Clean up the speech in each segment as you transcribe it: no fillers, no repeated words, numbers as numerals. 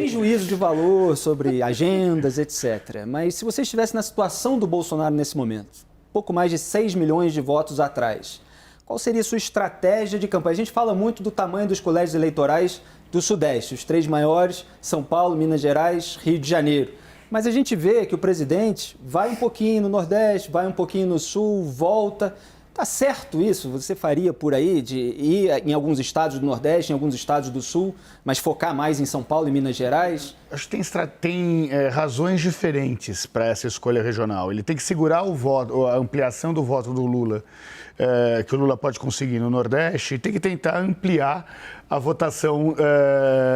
Tem juízo de valor sobre agendas, etc. Mas se você estivesse na situação do Bolsonaro nesse momento, pouco mais de 6 milhões de votos atrás, qual seria a sua estratégia de campanha? A gente fala muito do tamanho dos colégios eleitorais do Sudeste, os 3 maiores, São Paulo, Minas Gerais, Rio de Janeiro. Mas a gente vê que o presidente vai um pouquinho no Nordeste, vai um pouquinho no Sul, volta. Tá certo isso? Você faria por aí de ir em alguns estados do Nordeste, em alguns estados do Sul, mas focar mais em São Paulo e Minas Gerais? Acho que tem razões diferentes para essa escolha regional. Ele tem que segurar o voto, a ampliação do voto do Lula, que o Lula pode conseguir no Nordeste, e tem que tentar ampliar a votação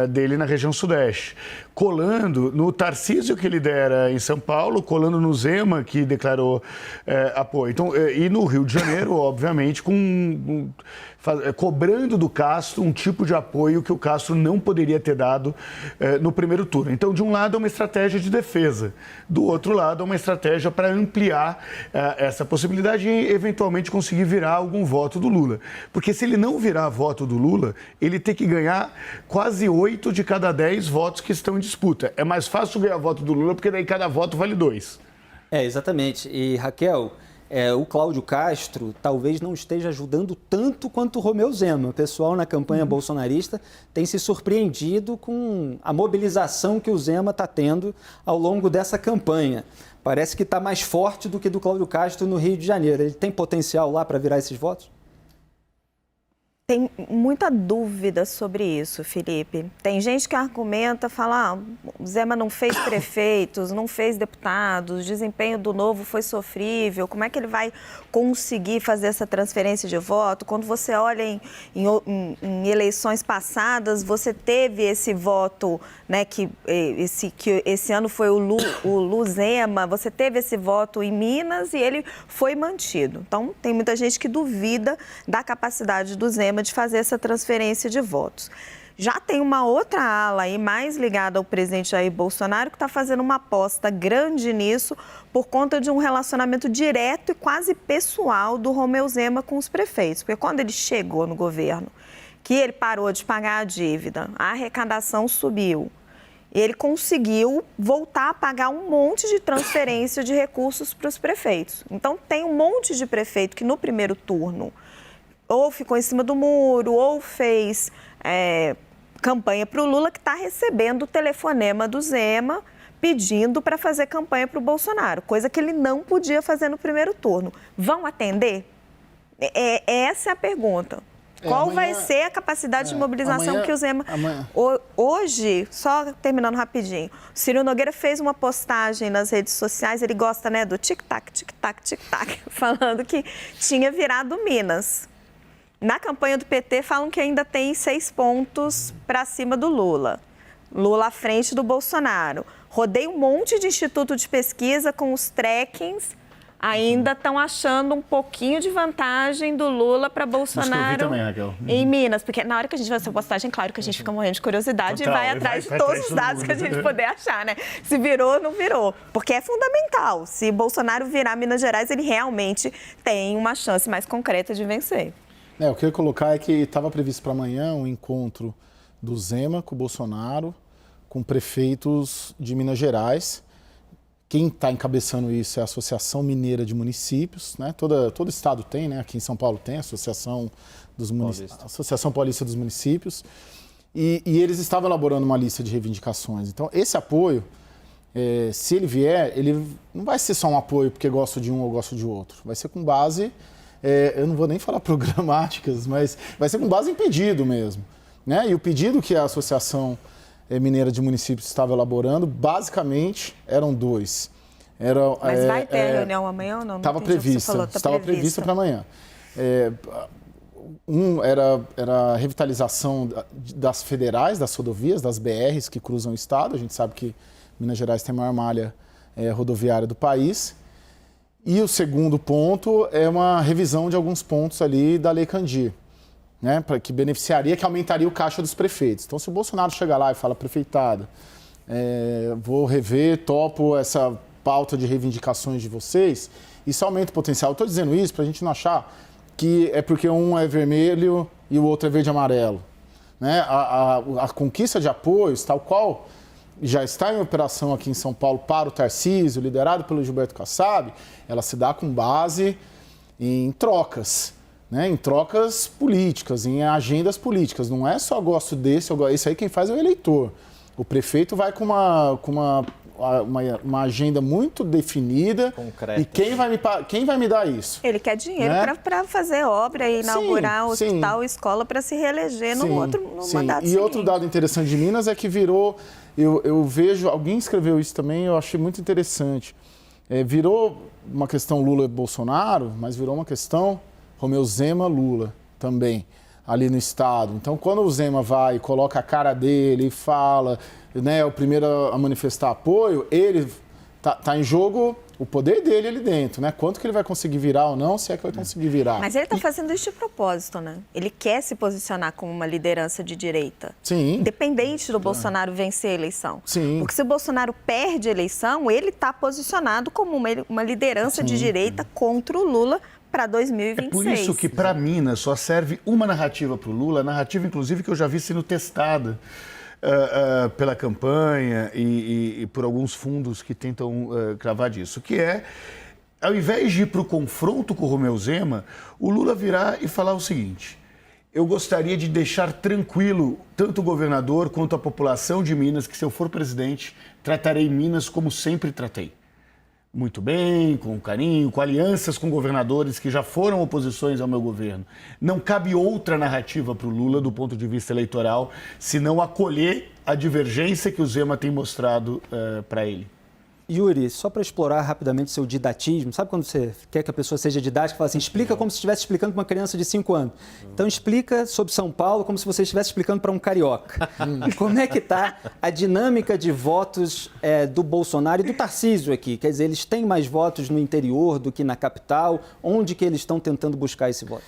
dele na região Sudeste, colando no Tarcísio, que lidera em São Paulo, colando no Zema, que declarou apoio. Então, e no Rio de Janeiro, obviamente, cobrando do Castro um tipo de apoio que o Castro não poderia ter dado no primeiro turno. Então, de um lado, é uma estratégia de defesa, do outro lado, é uma estratégia para ampliar essa possibilidade e, eventualmente, conseguir virar algum voto do Lula. Porque se ele não virar voto do Lula, ele tem que ganhar quase 8 de cada 10 votos que estão em disputa. É mais fácil ganhar voto do Lula, porque daí cada voto vale 2. Exatamente. E, Raquel, o Cláudio Castro talvez não esteja ajudando tanto quanto o Romeu Zema. O pessoal na campanha bolsonarista tem se surpreendido com a mobilização que o Zema está tendo ao longo dessa campanha. Parece que está mais forte do que do Cláudio Castro no Rio de Janeiro. Ele tem potencial lá para virar esses votos? Tem muita dúvida sobre isso, Felipe. Tem gente que argumenta, fala, o Zema não fez prefeitos, não fez deputados, o desempenho do Novo foi sofrível, como é que ele vai conseguir fazer essa transferência de voto? Quando você olha em eleições passadas, você teve esse voto, né, que esse ano foi o Lu Zema, você teve esse voto em Minas e ele foi mantido. Então, tem muita gente que duvida da capacidade do Zema de fazer essa transferência de votos. Já tem uma outra ala aí, mais ligada ao presidente Jair Bolsonaro, que está fazendo uma aposta grande nisso por conta de um relacionamento direto e quase pessoal do Romeu Zema com os prefeitos. Porque quando ele chegou no governo, que ele parou de pagar a dívida, a arrecadação subiu, ele conseguiu voltar a pagar um monte de transferência de recursos para os prefeitos. Então, tem um monte de prefeito que no primeiro turno ou ficou em cima do muro, ou fez campanha para o Lula, que está recebendo o telefonema do Zema pedindo para fazer campanha para o Bolsonaro, coisa que ele não podia fazer no primeiro turno. Vão atender? Essa é a pergunta. Qual vai ser a capacidade de mobilização que o Zema... Hoje, só terminando rapidinho, o Ciro Nogueira fez uma postagem nas redes sociais, ele gosta, né, do tic-tac, tic-tac, tic-tac, falando que tinha virado Minas. Na campanha do PT, falam que ainda tem 6 pontos para cima do Lula. Lula à frente do Bolsonaro. Rodei um monte de instituto de pesquisa com os trackings, ainda estão achando um pouquinho de vantagem do Lula para Bolsonaro também, Raquel. Em Minas. Porque na hora que a gente vai fazer a postagem, claro que a gente fica morrendo de curiosidade e vai atrás de todos os dados que a gente puder achar, né? Se virou ou não virou. Porque é fundamental. Se Bolsonaro virar Minas Gerais, ele realmente tem uma chance mais concreta de vencer. O que eu ia colocar é que estava previsto para amanhã um encontro do Zema com o Bolsonaro, com prefeitos de Minas Gerais. Quem está encabeçando isso é a Associação Mineira de Municípios, né? Todo estado tem, né? Aqui em São Paulo tem a Associação Paulista dos Municípios. E eles estavam elaborando uma lista de reivindicações. Então, esse apoio, se ele vier, ele não vai ser só um apoio porque gosto de um ou gosto de outro. Vai ser com base... eu não vou nem falar programáticas, mas vai ser com base em pedido mesmo, né? E o pedido que a Associação Mineira de Municípios estava elaborando, basicamente, eram 2. Mas vai ter a reunião amanhã ou não? Estava prevista para amanhã. Era a revitalização das federais, das rodovias, das BRs que cruzam o estado. A gente sabe que Minas Gerais tem a maior malha rodoviária do país. E o segundo ponto é uma revisão de alguns pontos ali da Lei Candir, né, que beneficiaria, que aumentaria o caixa dos prefeitos. Então, se o Bolsonaro chegar lá e fala, prefeitada, vou rever, topo essa pauta de reivindicações de vocês, isso aumenta o potencial. Eu estou dizendo isso para a gente não achar que é porque um é vermelho e o outro é verde e amarelo. Né? A conquista de apoios, tal qual já está em operação aqui em São Paulo para o Tarcísio, liderado pelo Gilberto Kassab, ela se dá com base em trocas, né? Em trocas políticas, em agendas políticas. Não é só gosto desse, eu gosto... Isso aí quem faz é o eleitor. O prefeito vai com uma agenda muito definida. Concreta. E quem vai me dar isso? Ele quer dinheiro, né? para fazer obra e inaugurar hospital, escola para se reeleger no mandato E seguinte. outro dado interessante de Minas é que virou, eu vejo, alguém escreveu isso também, eu achei muito interessante. Virou uma questão Lula-Bolsonaro, mas virou uma questão Romeu Zema-Lula também, ali no estado. Então, quando o Zema vai e coloca a cara dele e fala, né, é o primeiro a manifestar apoio, ele tá em jogo o poder dele ali dentro, né? Quanto que ele vai conseguir virar ou não, se é que vai conseguir virar. Mas ele está fazendo isso de propósito, né? Ele quer se posicionar como uma liderança de direita. Sim. Independente do Bolsonaro vencer a eleição. Sim. Porque se o Bolsonaro perde a eleição, ele está posicionado como uma liderança de direita contra o Lula para 2026. É por isso que, para Minas, só serve uma narrativa para o Lula, a narrativa, inclusive, que eu já vi sendo testada pela campanha e por alguns fundos que tentam cravar disso, que é, ao invés de ir para o confronto com o Romeu Zema, o Lula virar e falar o seguinte: eu gostaria de deixar tranquilo tanto o governador quanto a população de Minas, que se eu for presidente, tratarei Minas como sempre tratei. Muito bem, com carinho, com alianças com governadores que já foram oposições ao meu governo. Não cabe outra narrativa para o Lula do ponto de vista eleitoral, senão acolher a divergência que o Zema tem mostrado para ele. Yuri, só para explorar rapidamente seu didatismo, sabe quando você quer que a pessoa seja didática, fala assim, explica como se estivesse explicando para uma criança de 5 anos. Então explica sobre São Paulo como se você estivesse explicando para um carioca. Como é que está a dinâmica de votos do Bolsonaro e do Tarcísio aqui? Quer dizer, eles têm mais votos no interior do que na capital? Onde que eles estão tentando buscar esse voto?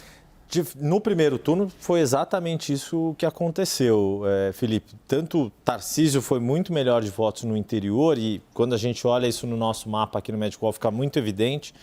No primeiro turno foi exatamente isso que aconteceu, Felipe. Tanto Tarcísio foi muito melhor de votos no interior e quando a gente olha isso no nosso mapa aqui no Medicol fica muito evidente,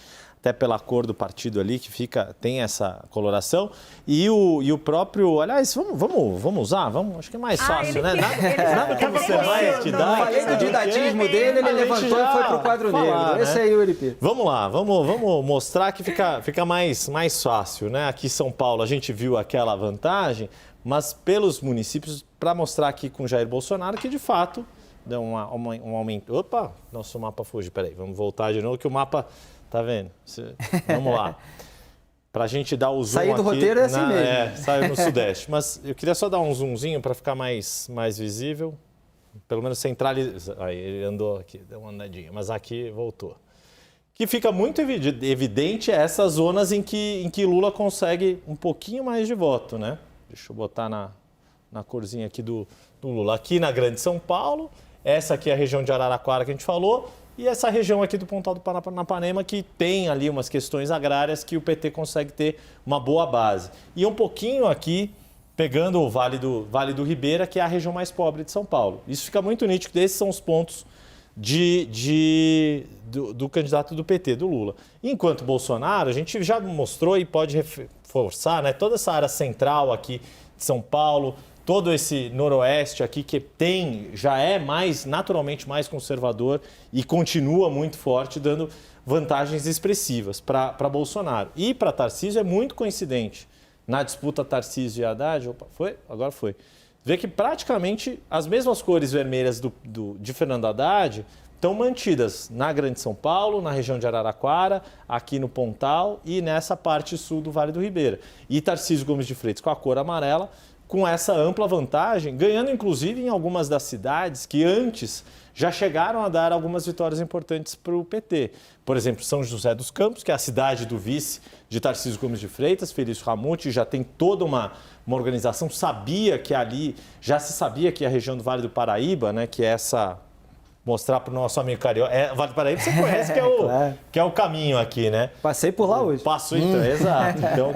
até pela cor do partido ali que tem essa coloração. E o próprio, aliás, vamos usar? Acho que é mais fácil, né? Nada como ser mais didático. Falei do didatismo dele, ele levantou e foi pro quadro negro. Esse aí, Yuri P. Vamos lá, vamos mostrar que fica mais fácil, né? Aqui em São Paulo a gente viu aquela vantagem, mas pelos municípios, para mostrar aqui com Jair Bolsonaro que de fato deu um aumento. Opa, nosso mapa fugiu, peraí, vamos voltar de novo que o mapa... Tá vendo? Vamos lá. Para a gente dar o zoom sair do aqui, roteiro é assim mesmo. Saiu no Sudeste. Mas eu queria só dar um zoomzinho para ficar mais visível. Pelo menos centralizar. Aí ele andou aqui, deu uma andadinha. Mas aqui voltou. Que fica muito evidente essas zonas em que Lula consegue um pouquinho mais de voto, né? Deixa eu botar na corzinha aqui do Lula. Aqui na Grande São Paulo. Essa aqui é a região de Araraquara que a gente falou. E essa região aqui do Pontal do Paranapanema que tem ali umas questões agrárias que o PT consegue ter uma boa base. E um pouquinho aqui, pegando o Vale do Ribeira, que é a região mais pobre de São Paulo. Isso fica muito nítido, que esses são os pontos do candidato do PT, do Lula. Enquanto Bolsonaro, a gente já mostrou e pode reforçar, né, toda essa área central aqui de São Paulo, todo esse noroeste aqui que já é naturalmente mais conservador e continua muito forte, dando vantagens expressivas para Bolsonaro. E para Tarcísio é muito coincidente. Na disputa Tarcísio e Haddad, agora foi. Vê que praticamente as mesmas cores vermelhas de Fernando Haddad estão mantidas na Grande São Paulo, na região de Araraquara, aqui no Pontal e nessa parte sul do Vale do Ribeira. E Tarcísio Gomes de Freitas com a cor amarela, com essa ampla vantagem, ganhando inclusive em algumas das cidades que antes já chegaram a dar algumas vitórias importantes para o PT. Por exemplo, São José dos Campos, que é a cidade do vice de Tarcísio Gomes de Freitas, Felício Ramute, já tem toda uma organização, já se sabia que a região do Vale do Paraíba, né, que é essa... Mostrar para o nosso amigo carioca. Vale do Paraíba você conhece, claro. Que é o caminho aqui, né? Passei por lá hoje. Passou então, exato. Então,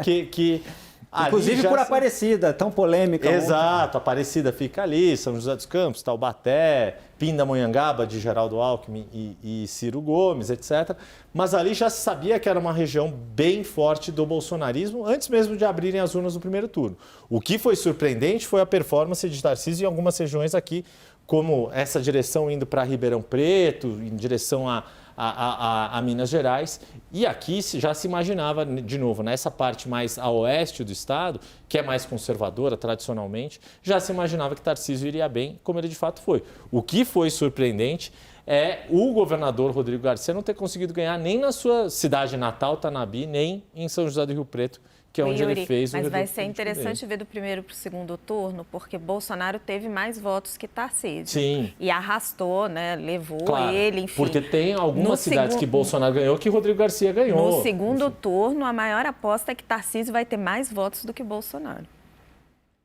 inclusive por Aparecida, tão polêmica. Exato, Aparecida fica ali, São José dos Campos, Taubaté, Pindamonhangaba de Geraldo Alckmin e Ciro Gomes, etc. Mas ali já se sabia que era uma região bem forte do bolsonarismo, antes mesmo de abrirem as urnas no primeiro turno. O que foi surpreendente foi a performance de Tarcísio em algumas regiões aqui, como essa direção indo para Ribeirão Preto, em direção a Minas Gerais. E aqui já se imaginava, de novo, nessa parte mais a oeste do estado, que é mais conservadora tradicionalmente, já se imaginava que Tarcísio iria bem, como ele de fato foi. O que foi surpreendente é o governador Rodrigo Garcia não ter conseguido ganhar nem na sua cidade natal, Tanabi, nem em São José do Rio Preto, que é onde ele fez o Mas vai ser político interessante dele. ver do primeiro para o segundo turno, porque Bolsonaro teve mais votos que Tarcísio. Sim. E arrastou, né? Levou Claro, ele, enfim. porque tem No algumas cidades que segundo- Bolsonaro ganhou que Rodrigo Garcia ganhou. No segundo turno, a maior aposta é que Tarcísio vai ter mais votos do que Bolsonaro.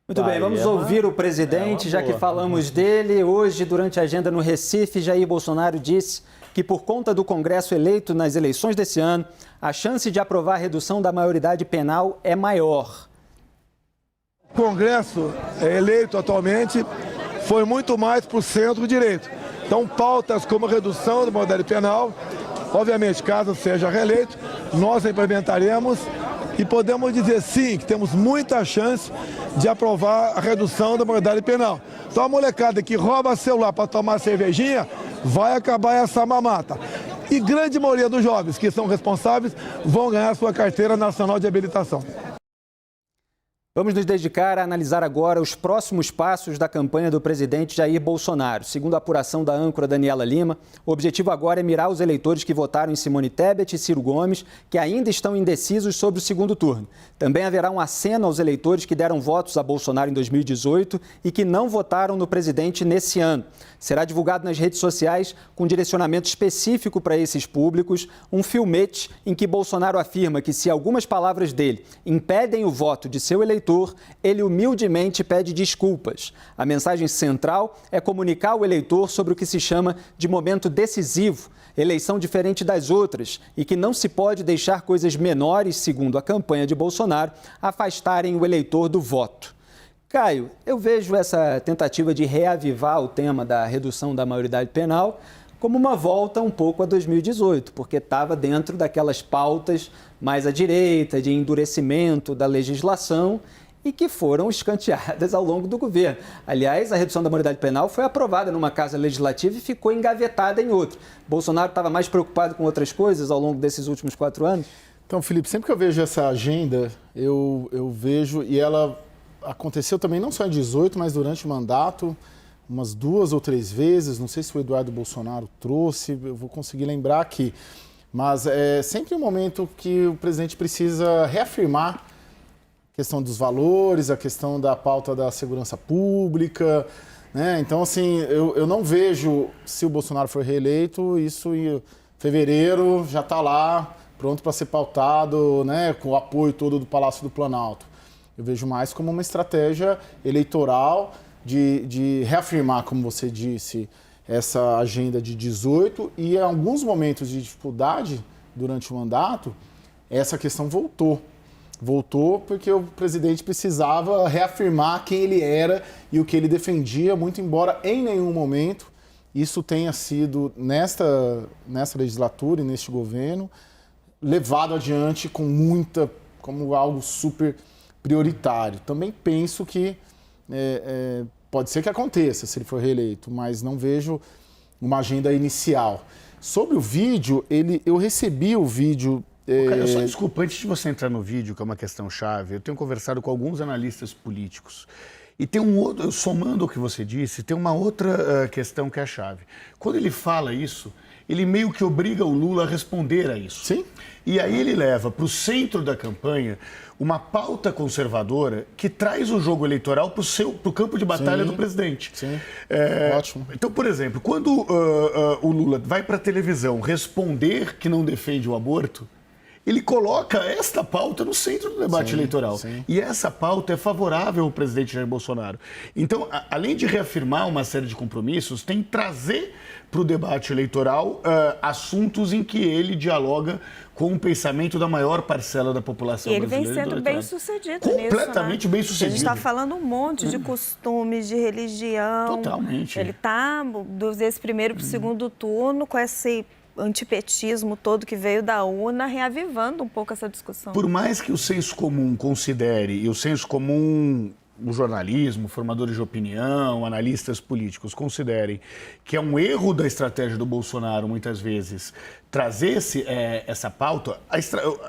Muito bem, vamos é uma- ouvir o presidente, é uma já que boa. falamos dele. Hoje, durante a agenda no Recife, Jair Bolsonaro disse que, por conta do Congresso eleito nas eleições desse ano, a chance de aprovar a redução da maioridade penal é maior. O Congresso eleito atualmente foi muito mais para o centro-direito. Então, pautas como a redução da maioridade penal, obviamente, caso seja reeleito, nós implementaremos e podemos dizer sim que temos muita chance de aprovar a redução da maioridade penal. Então, a molecada que rouba celular para tomar cervejinha, vai acabar essa mamata. E grande maioria dos jovens que são responsáveis vão ganhar sua carteira nacional de habilitação. Vamos nos dedicar a analisar agora os próximos passos da campanha do presidente Jair Bolsonaro. Segundo a apuração da âncora Daniela Lima, o objetivo agora é mirar os eleitores que votaram em Simone Tebet e Ciro Gomes, que ainda estão indecisos sobre o segundo turno. Também haverá um aceno aos eleitores que deram votos a Bolsonaro em 2018 e que não votaram no presidente nesse ano. Será divulgado nas redes sociais, com direcionamento específico para esses públicos, um filmete em que Bolsonaro afirma que, se algumas palavras dele impedem o voto de seu eleitor, ele humildemente pede desculpas. A mensagem central é comunicar ao eleitor sobre o que se chama de momento decisivo, eleição diferente das outras, e que não se pode deixar coisas menores, segundo a campanha de Bolsonaro, afastarem o eleitor do voto. Caio, eu vejo essa tentativa de reavivar o tema da redução da maioridade penal como uma volta um pouco a 2018, porque estava dentro daquelas pautas mais à direita, de endurecimento da legislação e que foram escanteadas ao longo do governo. Aliás, a redução da maioridade penal foi aprovada numa casa legislativa e ficou engavetada em outra. Bolsonaro estava mais preocupado com outras coisas ao longo desses últimos 4 anos? Então, Felipe, sempre que eu vejo essa agenda, eu vejo, e ela aconteceu também não só em 18, mas durante o mandato, umas 2 ou 3 vezes, não sei se o Eduardo Bolsonaro trouxe, eu vou conseguir lembrar aqui, mas é sempre um momento que o presidente precisa reafirmar a questão dos valores, a questão da pauta da segurança pública, né? Então, assim, eu não vejo, se o Bolsonaro for reeleito, isso em fevereiro já está lá, pronto para ser pautado, né, com o apoio todo do Palácio do Planalto. Eu vejo mais como uma estratégia eleitoral de reafirmar, como você disse, essa agenda de 18 e em alguns momentos de dificuldade durante o mandato, essa questão voltou. Voltou porque o presidente precisava reafirmar quem ele era e o que ele defendia, muito embora em nenhum momento isso tenha sido, nesta legislatura e neste governo, levado adiante como algo super prioritário. Também penso que pode ser que aconteça se ele for reeleito, mas não vejo uma agenda inicial. Sobre o vídeo, eu recebi o vídeo... Cara, só desculpa, antes de você entrar no vídeo, que é uma questão chave, eu tenho conversado com alguns analistas políticos. E tem um outro, somando o que você disse, tem uma outra questão que é a chave. Quando ele fala isso, ele meio que obriga o Lula a responder a isso. Sim. E aí ele leva para o centro da campanha uma pauta conservadora que traz o jogo eleitoral para o campo de batalha do presidente. Sim, ótimo. Então, por exemplo, quando o Lula vai para a televisão responder que não defende o aborto, ele coloca esta pauta no centro do debate eleitoral. Sim. E essa pauta é favorável ao presidente Jair Bolsonaro. Então, além de reafirmar uma série de compromissos, tem que trazer para o debate eleitoral assuntos em que ele dialoga com o pensamento da maior parcela da população E ele vem brasileira. sendo bem sucedido Completamente nisso, né? bem sucedido. A gente está falando um monte de costumes, de religião. Totalmente. Ele está, desse primeiro para o segundo turno, com esse antipetismo todo que veio da urna, reavivando um pouco essa discussão. Por mais que o senso comum considere, e o senso comum o jornalismo, formadores de opinião, analistas políticos considerem que é um erro da estratégia do Bolsonaro, muitas vezes, trazer essa pauta,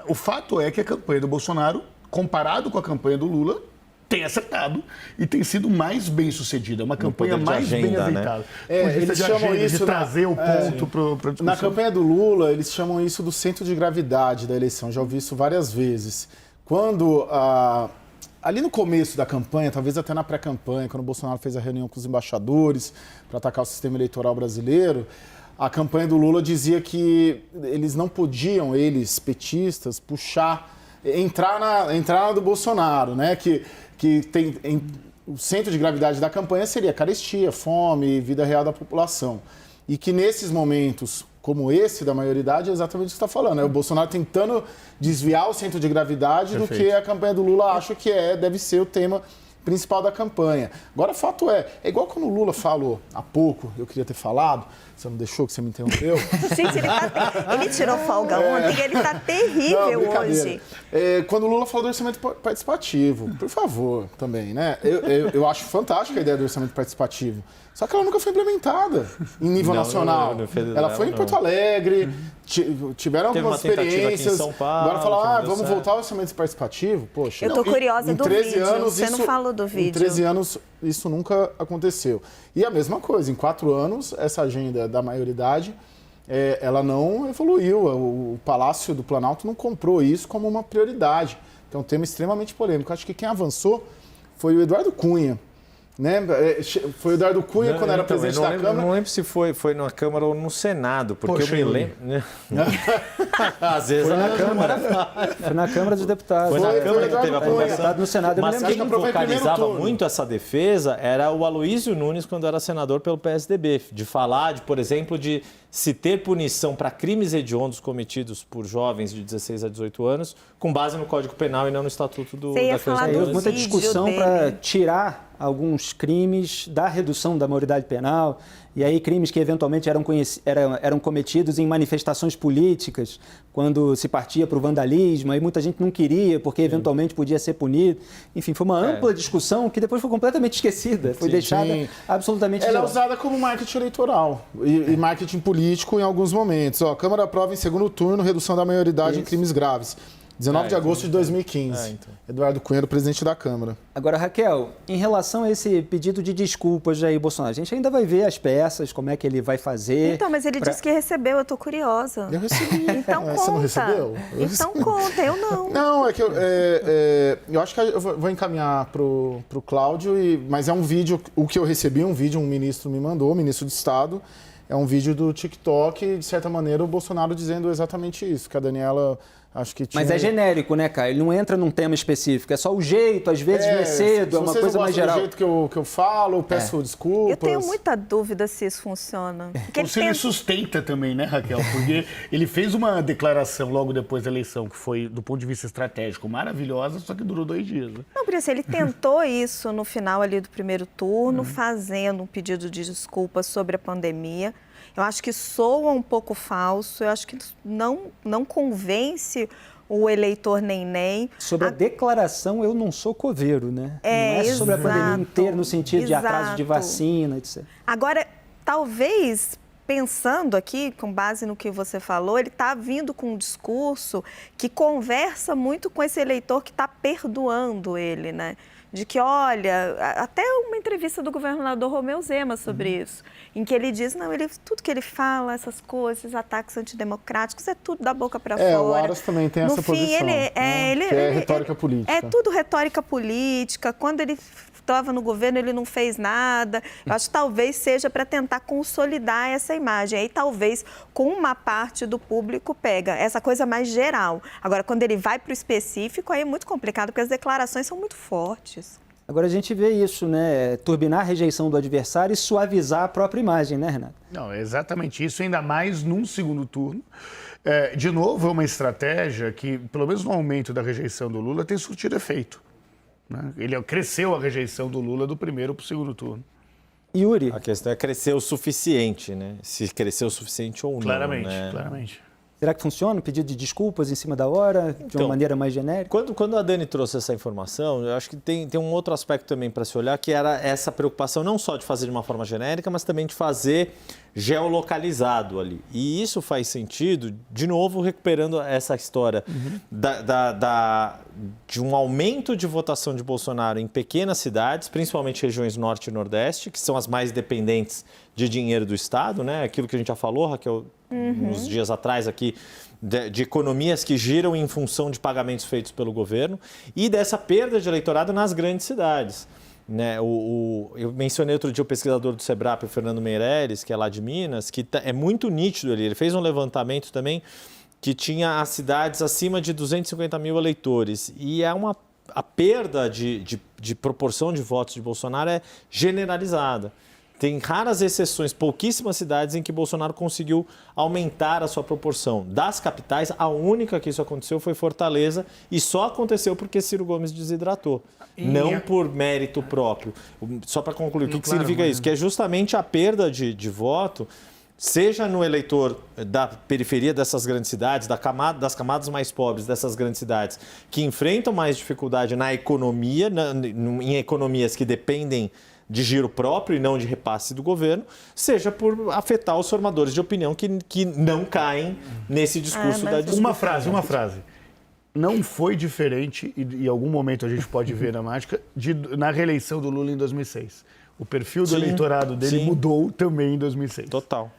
o fato é que a campanha do Bolsonaro, comparado com a campanha do Lula, tem acertado e tem sido mais bem sucedida, é uma campanha mais bem azeitada. Eles chamam isso de trazer o ponto para discussão. Na campanha do Lula, eles chamam isso do centro de gravidade da eleição. Já ouvi isso várias vezes. Quando, ali no começo da campanha, talvez até na pré-campanha, quando o Bolsonaro fez a reunião com os embaixadores para atacar o sistema eleitoral brasileiro, a campanha do Lula dizia que eles não podiam, eles, petistas, entrar na do Bolsonaro, né? Que o centro de gravidade da campanha seria carestia, fome, vida real da população. E que nesses momentos como esse da maioridade é exatamente o que você está falando. É o Bolsonaro tentando desviar o centro de gravidade do que a campanha do Lula acha que deve ser o tema principal da campanha. Agora, o fato é igual quando o Lula falou há pouco, eu queria ter falado, você não deixou, que você me interrompeu. Gente, ele tirou folga ontem, ele tá terrível hoje. Quando o Lula falou do orçamento participativo, por favor, também, né? Eu acho fantástica a ideia do orçamento participativo. Só que ela nunca foi implementada em nível nacional. Ela foi em Porto Alegre, tiveram algumas experiências. São Paulo, agora falar, vamos voltar ao orçamento participativo? Poxa. Eu tô curiosa do vídeo. Você não falou do vídeo. Em 13 anos, isso nunca aconteceu. E a mesma coisa, em 4 anos, essa agenda da maioridade, ela não evoluiu. O Palácio do Planalto não comprou isso como uma prioridade. Então, é um tema extremamente polêmico. Acho que quem avançou foi o Eduardo Cunha. Né? Foi o Eduardo Cunha quando era presidente da Câmara. Não lembro se foi na Câmara ou no Senado, porque eu me lembro. Às vezes foi na Câmara. Foi na Câmara dos Deputados. Foi na Câmara que teve a aprovação. No Senado, mas quem focalizava muito essa defesa era o Aloysio Nunes, quando era senador pelo PSDB. De falar, por exemplo, de se ter punição para crimes hediondos cometidos por jovens de 16 a 18 anos, com base no Código Penal e não no Estatuto da Criança. Houve muita discussão para tirar alguns crimes da redução da maioridade penal, e aí crimes que eventualmente eram cometidos em manifestações políticas, quando se partia para o vandalismo, aí muita gente não queria, porque eventualmente podia ser punido. Enfim, foi uma ampla discussão que depois foi completamente esquecida, foi deixada absolutamente Ela é usada como marketing eleitoral e marketing político em alguns momentos. A Câmara aprova em segundo turno redução da maioridade em crimes graves. 19 de agosto de 2015. Eduardo Cunha era o presidente da Câmara. Agora, Raquel, em relação a esse pedido de desculpas de Jair Bolsonaro, a gente ainda vai ver as peças, como é que ele vai fazer. Então, mas ele disse que recebeu, eu tô curiosa. Eu recebi. Então conta. Você não recebeu? Então conta, eu não. Não, é que eu acho que eu vou encaminhar pro Cláudio, mas é um vídeo, o que eu recebi, um ministro me mandou, o ministro de Estado, é um vídeo do TikTok, de certa maneira, o Bolsonaro dizendo exatamente isso, que a Daniela... Acho que tinha... Mas é genérico, né, Caio? Ele não entra num tema específico, é só o jeito, às vezes não é cedo, é uma coisa mais geral. Do jeito que eu falo, eu peço desculpas. Eu tenho muita dúvida se isso funciona. Ele sustenta também, né, Raquel? Porque ele fez uma declaração logo depois da eleição, que foi, do ponto de vista estratégico, maravilhosa, só que durou 2 dias. Né? Não, por isso, ele tentou isso no final ali do primeiro turno, fazendo um pedido de desculpas sobre a pandemia. Eu acho que soa um pouco falso, eu acho que não convence o eleitor nem. Sobre a declaração, eu não sou coveiro, né? Não é sobre a pandemia inteira, no sentido de atraso de vacina, etc. Agora, talvez, pensando aqui, com base no que você falou, ele está vindo com um discurso que conversa muito com esse eleitor que está perdoando ele, né? De que, olha, até uma entrevista do governador Romeu Zema sobre isso, em que ele diz, não, tudo que ele fala, essas coisas, esses ataques antidemocráticos, é tudo da boca para fora. O Aras também tem essa posição, que é retórica política. É tudo retórica política. Quando ele estava no governo, ele não fez nada. Eu acho que talvez seja para tentar consolidar essa imagem. Aí talvez com uma parte do público pega essa coisa mais geral. Agora, quando ele vai para o específico, aí é muito complicado, porque as declarações são muito fortes. Agora a gente vê isso, né? Turbinar a rejeição do adversário e suavizar a própria imagem, né, Renato? Não, é exatamente isso, ainda mais num segundo turno. De novo, é uma estratégia que, pelo menos no aumento da rejeição do Lula, tem surtido efeito. Né? Cresceu a rejeição do Lula do primeiro para o segundo turno. Yuri? A questão é crescer o suficiente, né? Se cresceu o suficiente ou não. Claramente, né? claramente. Será que funciona? Pedido de desculpas em cima da hora, de uma maneira mais genérica? Quando a Dani trouxe essa informação, eu acho que tem um outro aspecto também para se olhar, que era essa preocupação não só de fazer de uma forma genérica, mas também de fazer geolocalizado ali. E isso faz sentido, de novo, recuperando essa história de um aumento de votação de Bolsonaro em pequenas cidades, principalmente regiões norte e nordeste, que são as mais dependentes de dinheiro do Estado, né? Aquilo que a gente já falou, Raquel, nos dias atrás aqui, de economias que giram em função de pagamentos feitos pelo governo e dessa perda de eleitorado nas grandes cidades. Né? Eu mencionei outro dia o pesquisador do Sebrap, o Fernando Meireles, que é lá de Minas, que é muito nítido ali. Ele fez um levantamento também que tinha as cidades acima de 250 mil eleitores. E a perda de proporção de votos de Bolsonaro é generalizada. Tem raras exceções, pouquíssimas cidades em que Bolsonaro conseguiu aumentar a sua proporção. Das capitais, a única que isso aconteceu foi Fortaleza e só aconteceu porque Ciro Gomes desidratou, não por mérito próprio. Só para concluir, o que significa isso? Que é justamente a perda de voto, seja no eleitor da periferia dessas grandes cidades, das camadas mais pobres dessas grandes cidades, que enfrentam mais dificuldade na economia, em economias que dependem de giro próprio e não de repasse do governo, seja por afetar os formadores de opinião que não caem nesse discurso da disputa. Uma frase. Não foi diferente, e em algum momento a gente pode ver na mágica, na reeleição do Lula em 2006. O perfil do eleitorado dele mudou também em 2006. Total.